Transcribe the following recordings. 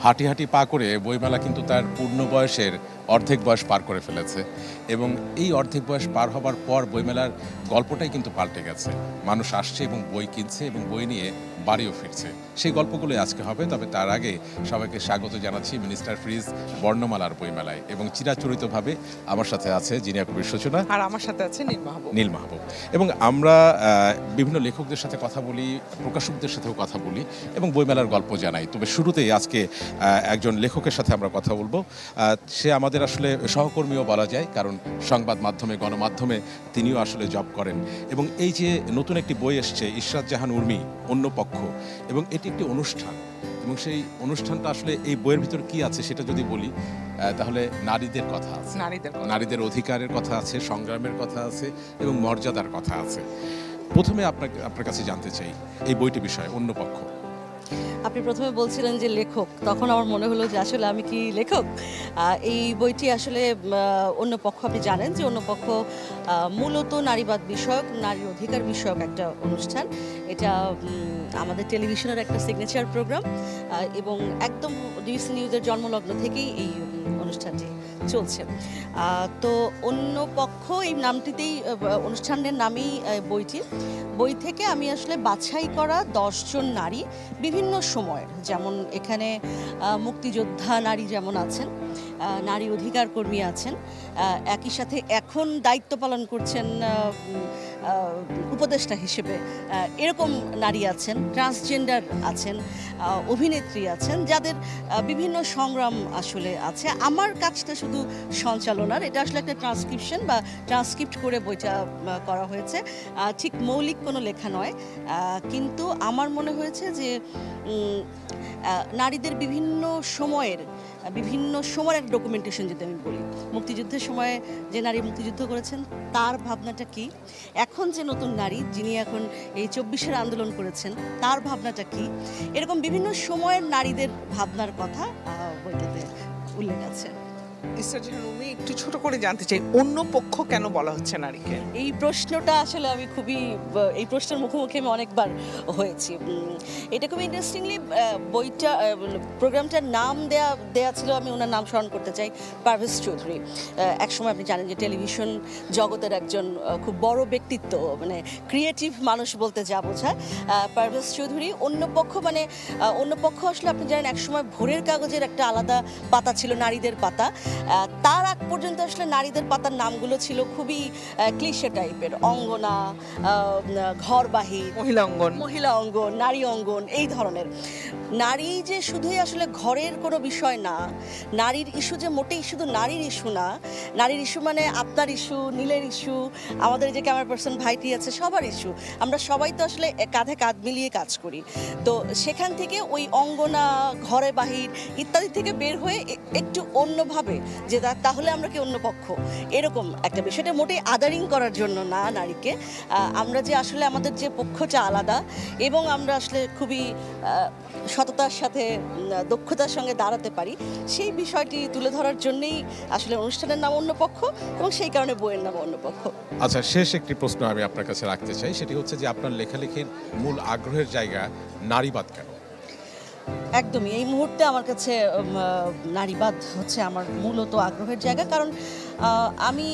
হাঁটি হাঁটি পা করে বইমেলা কিন্তু তার পূর্ণ বয়সের অর্ধেক বয়স পার করে ফেলেছে এবং এই অর্ধেক বয়স পার হবার পর বইমেলার গল্পটাই কিন্তু পাল্টে গেছে। মানুষ আসছে এবং বই কিনছে এবং বই নিয়ে বাড়িও ফিরছে। সেই গল্পগুলোই আজকে হবে। তবে তার আগে সবাইকে স্বাগত জানাচ্ছি মিনিস্টার ফ্রিজ বর্ণমালার বইমেলায় এবং চিরাচরিতভাবে আমার সাথে আছে জিনিয়া কবির সূচনা আর আমার সাথে আছে নীল মাহবুব এবং আমরা বিভিন্ন লেখকদের সাথে কথা বলি, প্রকাশকদের সাথেও কথা বলি এবং বইমেলার গল্প জানাই। তবে শুরুতেই আজকে একজন লেখকের সাথে আমরা কথা বলবো। সে আমাদের আসলে সহকর্মীও বলা যায়, কারণ সংবাদ মাধ্যমে গণমাধ্যমে তিনিও আসলে জব করেন এবং এই যে নতুন একটি বই এসছে ইশরাত জাহান উর্মি অন্য পক্ষ, এবং এটি একটি অনুষ্ঠান এবং সেই অনুষ্ঠানটা আসলে এই বইয়ের ভিতর কি আছে সেটা যদি বলি তাহলে নারীদের কথা আছে, নারীদের অধিকারের কথা আছে, সংগ্রামের কথা আছে এবং মর্যাদার কথা আছে। প্রথমে আপনার কাছে জানতে চাই এই বইটি বিষয়ে অন্য পক্ষ। আপনি প্রথমে বলছিলেন যে লেখক, তখন আমার মনে হলো যে আসলে আমি কি লেখক। এই বইটি আসলে অন্য পক্ষ, আপনি জানেন যে অন্য পক্ষ মূলত নারীবাদ বিষয়ক, নারীর অধিকার বিষয়ক একটা অনুষ্ঠান। এটা আমাদের টেলিভিশনের একটা সিগনেচার প্রোগ্রাম এবং একদম ডিবিসি নিউজের জন্মলগ্ন থেকেই এই অনুষ্ঠানটি চলছে। তো অন্য পক্ষ এই নামটিতেই, অনুষ্ঠানের নামেই বই থেকে আমি আসলে বাছাই করা 10 জন নারী বিভিন্ন সময়ের, যেমন এখানে মুক্তিযোদ্ধা নারী যেমন আছেন, নারী অধিকার কর্মী আছেন, একই সাথে এখন দায়িত্ব পালন করছেন উপদেষ্টা হিসেবে এরকম নারী আছেন, ট্রান্সজেন্ডার আছেন, অভিনেত্রী আছেন, যাদের বিভিন্ন সংগ্রাম আসলে আছে। আমার কাজটা শুধু সঞ্চালনার, এটা আসলে একটা ট্রান্সক্রিপশন বা ট্রান্সক্রিপ্ট করে বইটা করা হয়েছে, ঠিক মৌলিক কোনো লেখা নয়। কিন্তু আমার মনে হয়েছে যে নারীদের বিভিন্ন সময়ের একটা ডকুমেন্টেশন, যদি আমি বলি মুক্তিযুদ্ধের সময়ে যে নারী মুক্তিযুদ্ধ করেছেন তার ভাবনাটা কি, এখন যে নতুন নারী যিনি এখন এই 24-এর আন্দোলন করেছেন তার ভাবনাটা কি, এরকম বিভিন্ন সময়ের নারীদের ভাবনার কথা বইটাতে উল্লেখ আছে। একটু ছোট করে জানতে চাই, অন্য পক্ষ কেন বলা হচ্ছে নারীকে? এই প্রশ্নটা আসলে আমি এই প্রশ্নের মুখোমুখি আমি অনেকবার হয়েছি। এটা খুব ইন্টারেস্টিংলি বইটা, প্রোগ্রামটার নাম দেয়া ছিল, আমি ওনার নাম স্মরণ করতে চাই, পারভেজ চৌধুরী। একসময় আপনি জানেন যে টেলিভিশন জগতের একজন খুব বড় ব্যক্তিত্ব, মানে ক্রিয়েটিভ মানুষ বলতে যা বোঝায় পারভেজ চৌধুরী। অন্য পক্ষ আসলে আপনি জানেন একসময় ভোরের কাগজের একটা আলাদা পাতা ছিল, নারীদের পাতা। তার আগ পর্যন্ত আসলে নারীদের পাতার নামগুলো ছিল খুবই ক্লিশে টাইপের, অঙ্গনা, ঘরবাহির, মহিলা অঙ্গন, নারী অঙ্গন, এই ধরনের। নারী যে শুধুই আসলে ঘরের কোনো বিষয় না, নারীর ইস্যু যে মোটেই শুধু নারীর ইস্যু না, নারীর ইস্যু মানে আপনার ইস্যু, নীলের ইস্যু, আমাদের যে ক্যামেরা পার্সন ভাইটি আছে, সবার ইস্যু। আমরা সবাই তো আসলে কাঁধে কাঁধ মিলিয়ে কাজ করি। তো সেখান থেকে ওই অঙ্গনা, ঘরে বাহির ইত্যাদি থেকে বের হয়ে একটু অন্যভাবে যে তাহলে আমরা কি অন্য পক্ষ, এরকম একটা বিষয়টা মোটেই আদারিং করার জন্য না নারীকে। আমরা যে আসলে আমাদের যে পক্ষটা আলাদা এবং আমরা আসলে খুবই সততার সাথে, দক্ষতার সঙ্গে দাঁড়াতে পারি, সেই বিষয়টি তুলে ধরার জন্যই আসলে অনুষ্ঠানের নাম অন্য পক্ষ এবং সেই কারণে বইয়ের নাম অন্য পক্ষ। আচ্ছা, শেষ একটি প্রশ্ন আমি আপনার কাছে রাখতে চাই, সেটি হচ্ছে যে আপনার লেখালেখির মূল আগ্রহের জায়গা নারীবাদ কেন? একদমই, এই মুহূর্তে আমার কাছে নারীবাদ হচ্ছে আমার মূলত আগ্রহের জায়গা, কারণ আমি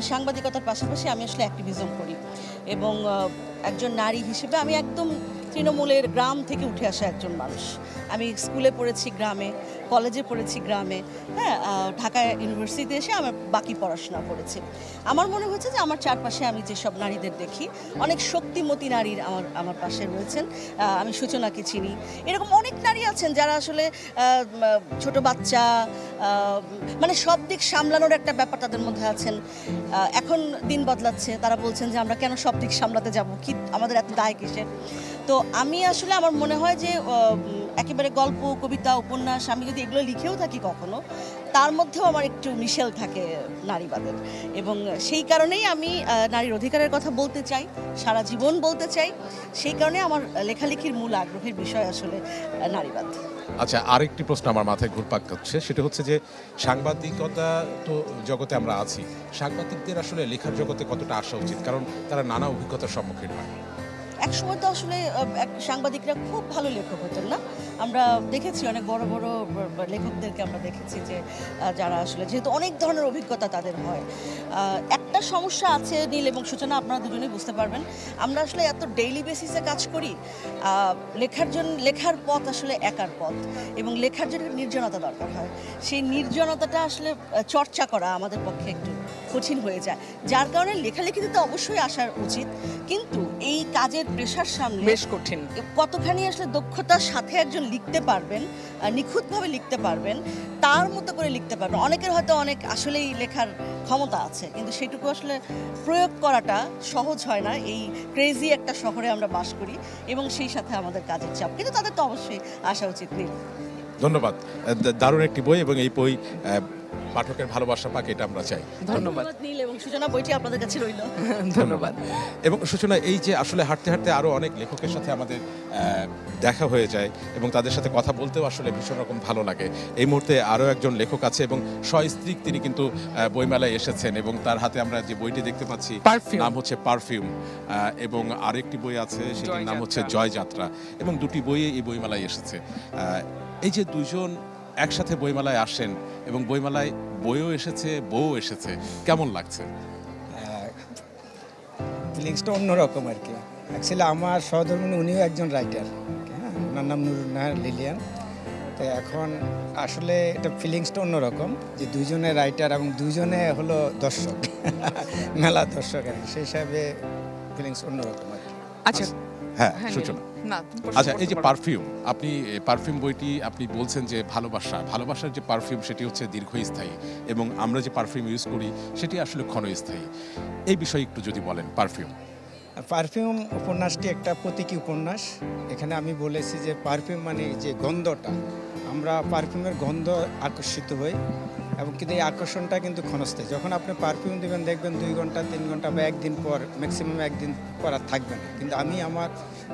সাংবাদিকতার পাশাপাশি আমি আসলে অ্যাক্টিভিজম করি এবং একজন নারী হিসেবে আমি একদম তৃণমূলের গ্রাম থেকে উঠে আসা একজন মানুষ। আমি স্কুলে পড়েছি গ্রামে, কলেজে পড়েছি গ্রামে, হ্যাঁ, ঢাকা ইউনিভার্সিটিতে এসে আমার বাকি পড়াশোনা করেছি। আমার মনে হচ্ছে যে আমার চারপাশে আমি যেসব নারীদের দেখি, অনেক শক্তিমতী নারীর আমার পাশে রয়েছেন। আমি সূচনাকে চিনি, এরকম অনেক নারী আছেন যারা আসলে ছোট বাচ্চা, মানে সব দিক সামলানোর একটা ব্যাপার তাদের মধ্যে আছেন। এখন দিন বদলাচ্ছে, তারা বলছেন যে আমরা কেন সব দিক সামলাতে যাব, কি আমাদের এত দায় কিসের। তো আমি আসলে, আমার মনে হয় যে একেবারে গল্প, কবিতা, উপন্যাস আমি যদি এগুলো লিখেও থাকি কখনো, তার মধ্যেও আমার একটু মিশেল থাকে নারীবাদের, এবং সেই কারণেই আমি নারীর অধিকারের কথা বলতে চাই, সারা জীবন বলতে চাই। সেই কারণে আমার লেখালেখির মূল আগ্রহের বিষয় আসলে নারীবাদ। আচ্ছা, আরেকটি প্রশ্ন আমার মাথায় ঘুরপাক খাচ্ছে, সেটা হচ্ছে যে সাংবাদিকতা তো জগতে আমরা আছি, সাংবাদিকদের আসলে লেখার জগতে কতটা আসা উচিত, কারণ তারা নানা অভিজ্ঞতার সম্মুখীন হয়। একসময় তো আসলে সাংবাদিকরা খুব ভালো লেখক হতেন না? আমরা দেখেছি অনেক বড় বড় লেখকদেরকে আমরা দেখেছি যে যারা আসলে যেহেতু অনেক ধরনের অভিজ্ঞতা তাদের হয়। একটা সমস্যা আছে নীল এবং সূচনা, আপনারা দুজনেই বুঝতে পারবেন। আমরা আসলে এত ডেইলি বেসিসে কাজ করি, লেখার পথ আসলে একার পথ, এবং লেখার জন্য নির্জনতা দরকার হয়। সেই নির্জনতাটা আসলে চর্চা করা আমাদের পক্ষে একটু কঠিন হয়ে যায়, যার কারণে লেখালেখিতে তো অবশ্যই আসার উচিত, কিন্তু এই কাজের প্রেশার সামনে বেশ কঠিন। কতখানি আসলে দক্ষতার সাথে একজন লিখতে পারবেন, নিখুঁতভাবে লিখতে পারবেন, তার মতো করে লিখতে পারবেন। অনেকের হয়তো অনেক আসলেই লেখার ক্ষমতা আছে, কিন্তু সেটুকু আসলে প্রয়োগ করাটা সহজ হয় না। এই ক্রেজি একটা শহরে আমরা বাস করি এবং সেই সাথে আমাদের কাজের চাপ, কিন্তু তাদের তো অবশ্যই আসা উচিত নেই। ধন্যবাদ। দারুণ একটি বই, এবং এই বই পাঠকের ভালোবাসা পাক, এটা আমরা চাই। ধন্যবাদ নীল এবং সূচনা, বইটি আপনাদের কাছে রইল। ধন্যবাদ। এবং সূচনা, এই যে আসলে হাঁটতে হাঁটতে আরও অনেক লেখকের সাথে আমাদের দেখা হয়ে যায় এবং তাদের সাথে কথা বলতেও আসলে ভীষণ রকম ভালো লাগে। এই মুহূর্তে আরও একজন লেখক আছে এবং সস্ত্রীক, তিনি কিন্তু বইমেলায় এসেছেন এবং তার হাতে আমরা যে বইটি দেখতে পাচ্ছি পারফিউম। নাম হচ্ছে পারফিউম, এবং আরেকটি বই আছে সেটির নাম হচ্ছে জয়যাত্রা, এবং দুটি বই এই বইমেলায় এসেছে। এই যে দুজন একসাথে বইমেলায় আসেন এবং বইমেলায় বইও এসেছে, বউ এসেছে, কেমন লাগছে? ফিলিংসটা অন্যরকম আর কি। অ্যাকচুয়ালি আমার সহধর্মিণী উনিও একজন রাইটার, হ্যাঁ, ওনার নাম নুরুন্নাহার লিলিয়ান। তো এখন আসলে এটা ফিলিংসটা অন্যরকম যে দুজনে রাইটার এবং দুজনে হলো দর্শক, মেলা দর্শক আর কি, সেই হিসাবে ফিলিংস অন্যরকম আর কি। আচ্ছা, হ্যাঁ, হ্যাঁ, সূচনা। না, তুমি প্রশ্ন আচ্ছা, এই করতে যে পারো। পারফিউম, আপনি পারফিউম বইটি আপনি বলছেন যে ভালোবাসার যে পারফিউম সেটি হচ্ছে দীর্ঘস্থায়ী, এবং আমরা যে পারফিউম ইউজ করি সেটি আসলে ক্ষণস্থায়ী। এই বিষয়ে একটু যদি বলেন। পারফিউম উপন্যাসটি একটা প্রতীকী উপন্যাস। এখানে আমি বলেছি যে পারফিউম মানে যে গন্ধটা, আমরা পারফিউমের গন্ধ আকর্ষিত হই, এবং কিন্তু এই আকর্ষণটা কিন্তু ক্ষণস্থায়ী। যখন আপনি পারফিউম দেবেন দেখবেন 2 ঘন্টা 3 ঘন্টা বা একদিন পর, ম্যাক্সিমাম একদিন পর আর থাকবে না। কিন্তু আমি আমার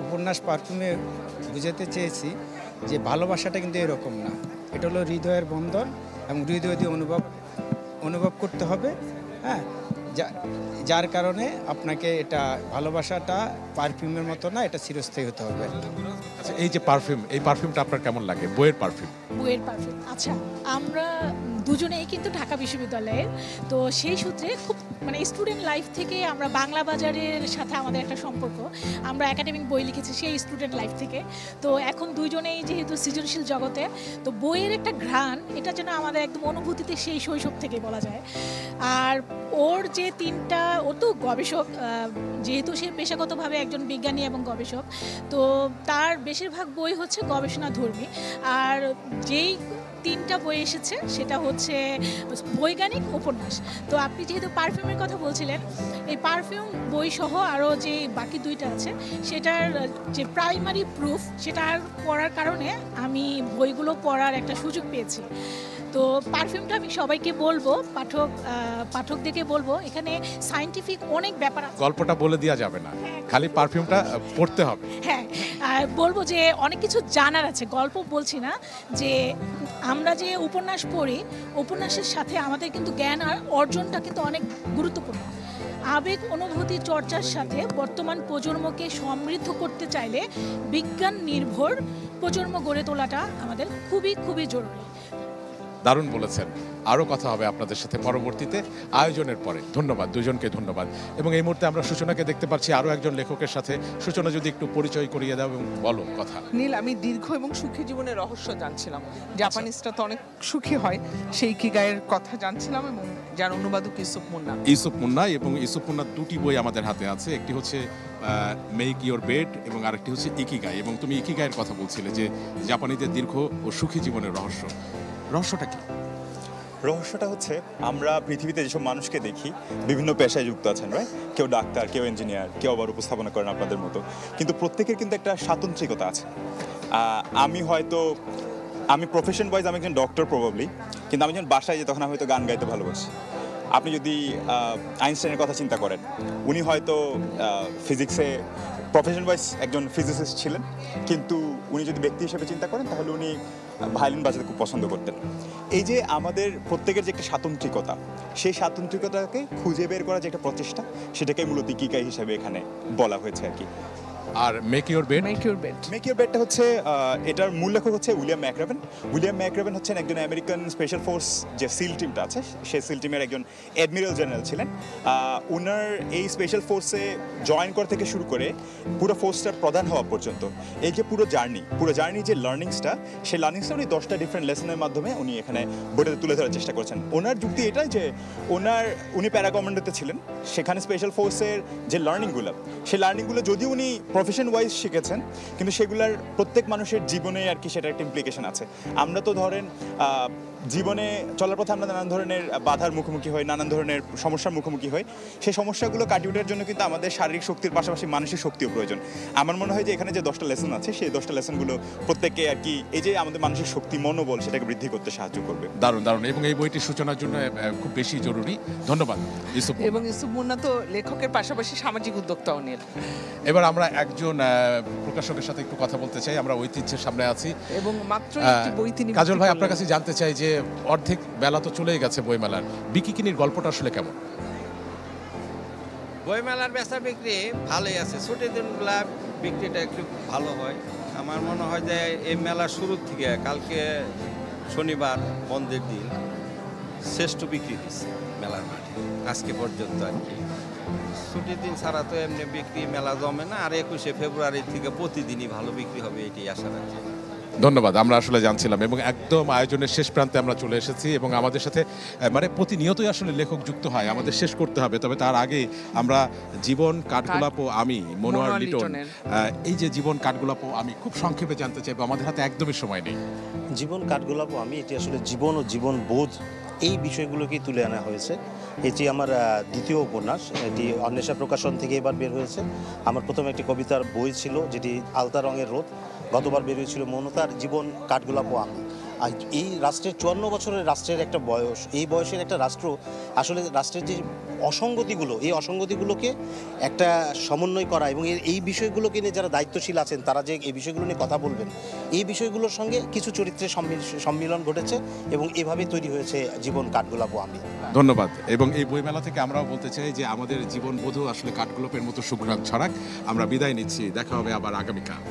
উপন্যাস পারফিউমে বুঝাতে চেয়েছি যে ভালোবাসাটা কিন্তু এরকম না, এটা হলো হৃদয়ের বন্ধন, এবং হৃদয় দিয়ে অনুভব করতে হবে, হ্যাঁ, যার কারণে আপনাকে এটা ভালোবাসাটা পারফিউমের মতো না, এটা চিরস্থায়ী হতে হবে। আচ্ছা, এই যে পারফিউম, এই পারফিউমটা আপনার কেমন লাগে? বইয়ের পারফিউম। বইয়ের পারফিউম, আচ্ছা, আমরা দুজনেই কিন্তু ঢাকা বিশ্ববিদ্যালয়ের, তো সেই সূত্রে খুব মানে স্টুডেন্ট লাইফ থেকে আমরা বাংলা বাজারের সাথে আমাদের একটা সম্পর্ক, আমরা একাডেমিক বই লিখেছি সেই স্টুডেন্ট লাইফ থেকে। তো এখন দুইজনেই যেহেতু সৃজনশীল জগতে, তো বইয়ের একটা ঘ্রাণ, এটা যেন আমাদের একদম অনুভূতিতে সেই শৈশব থেকে বলা যায়। আর ওর যে ও তো গবেষক, যেহেতু সে পেশাগতভাবে একজন বিজ্ঞানী এবং গবেষক, তো তার বেশিরভাগ বই হচ্ছে গবেষণাধর্মী। আর যেই 3টা বই এসেছে সেটা হচ্ছে বৈজ্ঞানিক উপন্যাস। তো আপনি যেহেতু পারফিউমের কথা বলছিলেন, এই পারফিউম বই সহ আরও যে বাকি 2টা আছে সেটার যে প্রাইমারি প্রুফ, সেটা পড়ার কারণে আমি বইগুলো পড়ার একটা সুযোগ পেয়েছি। তো পারফিউমটা আমি সবাইকে বলবো, পাঠকদেরকে বলবো, এখানে সায়েন্টিফিক অনেক ব্যাপার আছে। গল্পটা বলে দেওয়া যাবে না, খালি পারফিউমটা পড়তে হবে। হ্যাঁ, বলবো যে অনেক কিছু জানার আছে, গল্প বলছি না, যে আমরা যে উপন্যাস পড়ি, উপন্যাসের সাথে আমাদের কিন্তু জ্ঞান আর অর্জনটা কিন্তু অনেক গুরুত্বপূর্ণ। আবেগ অনুভূতি চর্চার সাথে বর্তমান প্রজন্মকে সমৃদ্ধ করতে চাইলে বিজ্ঞান নির্ভর প্রজন্ম গড়ে তোলাটা আমাদের খুবই খুবই জরুরি। দারুণ বলেছেন। আরও কথা হবে আপনাদের সাথে পরবর্তীতে আয়োজনের পরে। ধন্যবাদ, দুজনকে ধন্যবাদ। এবং এই মুহূর্তে আমরা সূচনাকে দেখতে পাচ্ছি আরও একজন লেখকের সাথে। সূচনা, যদি একটু পরিচয় করিয়ে দাও এবং বলো কথা। নীল, আমি দীর্ঘ এবং সুখী জীবনের রহস্য জানছিলাম। জাপানিজটা তো অনেক সুখী হয়, সেই ইকিগাইয়ের কথা জানছিলাম, এবং যার অনুবাদক ইউসুফ মুন্না। এবং ইউসুফ মুন্নার 2টি বই আমাদের হাতে আছে। একটি হচ্ছে মেক ইওর বেড এবং আরেকটি হচ্ছে ইকিগাই। এবং তুমি ইকিগাইয়ের কথা বলছিলে যে জাপানিদের দীর্ঘ ও সুখী জীবনের রহস্যটা কি? রহস্যটা হচ্ছে, আমরা পৃথিবীতে যেসব মানুষকে দেখি বিভিন্ন পেশায় যুক্ত আছেন, রাইট? কেউ ডাক্তার, কেউ ইঞ্জিনিয়ার, কেউ আবার উপস্থাপনা করেন আপনাদের মতো, কিন্তু প্রত্যেকের কিন্তু একটা স্বাতন্ত্রিকতা আছে। আমি প্রফেশন ওয়াইজ আমি একজন ডক্টর প্রবাবলি, কিন্তু আমি যখন বাসায় যাই তখন আমি হয়তো গান গাইতে ভালোবাসি। আপনি যদি আইনস্টাইনের কথা চিন্তা করেন, উনি হয়তো ফিজিক্সে প্রফেশন ওয়াইজ একজন ফিজিসিস্ট ছিলেন, কিন্তু উনি যদি ব্যক্তি হিসেবে চিন্তা করেন তাহলে উনি ভায়োলিন বাজাতে খুব পছন্দ করতেন। এই যে আমাদের প্রত্যেকের যে একটা স্বাতন্ত্রিকতা, সেই স্বাতন্ত্রিকতাকে খুঁজে বের করার যে একটা প্রচেষ্টা, সেটাকে মূলত ইকিগাই হিসেবে এখানে বলা হয়েছে আর কি। আর make your bed. Make your bed. Make your বেডটা হচ্ছে এটার মূল লেখক হচ্ছে উইলিয়াম ম্যাকরাভেন। উইলিয়াম ম্যাকরাভেন হচ্ছেন একজন আমেরিকান স্পেশাল ফোর্স যে সিল টিমটা আছে, সেই সিল টিমের একজন অ্যাডমিরাল জেনারেল ছিলেন। ওনার এই স্পেশাল ফোর্সে জয়েন করা থেকে শুরু করে পুরো ফোর্সটার প্রধান হওয়া পর্যন্ত এই যে পুরো জার্নি যে লার্নিংসটা, সেই লার্নিংসটা উনি 10টা ডিফারেন্ট লেসনের মাধ্যমে উনি এখানে বইটাতে তুলে ধরার চেষ্টা করেছেন। ওনার যুক্তি এটাই যে উনি প্যারা কমান্ডোতে ছিলেন, সেখানে স্পেশাল ফোর্সের যে লার্নিংগুলো, সেই লার্নিংগুলো যদিও উনি প্রফেশন ওয়াইজ শিখেছেন, কিন্তু সেগুলোর প্রত্যেক মানুষের জীবনে আর কি সেটা একটা ইমপ্লিকেশন আছে। আমরা তো ধরেন জীবনে চলার পথে আমরা নানান ধরনের বাধার মুখোমুখি হই, নানান ধরনের সমস্যার মুখোমুখি হই। সেই সমস্যাগুলো কাটিয়ে ওঠার জন্য কিন্তু আমাদের শারীরিক শক্তির পাশাপাশি মানসিক শক্তিও প্রয়োজন। আমার মনে হয় যে এখানে যে 10টা লেসন আছে, সেই 10টা লেসনগুলো প্রত্যেককে আর কি এই যে আমাদের মানসিক শক্তি, মনোবল, সেটাকে বৃদ্ধি করতে সাহায্য করবে। দারুণ দারুণ, এবং এই বইটির সূচনার জন্য খুব বেশি জরুরি। ধন্যবাদ ইউসুফ। এবং ইউসুফ মুন্না তো লেখকের পাশাপাশি সামাজিক উদ্যোক্তাও নিয়ে। এবার আমরা একজন প্রকাশকের সাথে একটু কথা বলতে চাই। আমরা ঐতিহ্যের সামনে আছি এবং মাত্র একটি বই তিনি কাজল ভাই, আপনার কাছে জানতে চাই যে অর্ধেক বেলা তো চলেই গেছে বইমেলার, বিকিকিনির গল্পটা আসলে কেমন? বইমেলার বেচা বিক্রি ভালোই আছে, ছুটির দিনগুলা বিক্রিটা একটু ভালো হয়। আমার মনে হয় যে এই মেলার শুরুর থেকে কালকে শনিবার বন্ধের দিন শ্রেষ্ঠ বিক্রি দিচ্ছে মেলার মাঠে আজকে পর্যন্ত আর কি। ছুটির দিন ছাড়া তো এমনি বিক্রি মেলা জমে না। আর 21শে ফেব্রুয়ারি থেকে প্রতিদিনই ভালো বিক্রি হবে, এটি আশা রাখছি। ধন্যবাদ। আমরা আসলে জানছিলাম এবং একদম আয়োজনের শেষ প্রান্তে আমরা চলে এসেছি এবং আমাদের সাথে মানে প্রতিনিয়তই আসলে লেখক যুক্ত হয়, আমাদের শেষ করতে হবে। তবে তার আগে আমরা জীবন কাঠগোলাপ ও আমি, মনোয়ার লিটন, এই যে জীবন কাঠগোলাপ ও আমি খুব সংক্ষেপে জানতে চাইবো, আমাদের হাতে একদমই সময় নেই। জীবন কাঠগোলাপ ও আমি, এটি আসলে জীবন ও জীবন বোধ এই বিষয়গুলোকেই তুলে আনা হয়েছে। এটি আমার দ্বিতীয় উপন্যাস, এটি অন্বেষা প্রকাশন থেকে এবার বের হয়েছে। আমার প্রথম একটি কবিতার বই ছিল যেটি আলতা রঙের রোদ, গতবার বের হয়েছিল মনতার জীবন কাঠগোলাপ ও আমি। আর এই রাষ্ট্রের 54 বছরের রাষ্ট্রের একটা বয়স, এই বয়সের একটা রাষ্ট্র আসলে রাষ্ট্রের যে অসঙ্গতিগুলো, এই অসঙ্গতিগুলোকে একটা সমন্বয় করা এবং এই বিষয়গুলোকে নিয়ে যারা দায়িত্বশীল আছেন তারা যে এই বিষয়গুলো নিয়ে কথা বলবেন, এই বিষয়গুলোর সঙ্গে কিছু চরিত্রের সম্মিলন ঘটেছে এবং এভাবেই তৈরি হয়েছে জীবন কাঠগোলাপ ও আমি। ধন্যবাদ। এবং এই বইমেলা থেকে আমরাও বলতে চাই যে আমাদের জীবন বোধ আসলে কাঠগোলাপের মতো সুঘ্রাণ ছড়াক। আমরা বিদায় নিচ্ছি, দেখা হবে আবার আগামীকাল।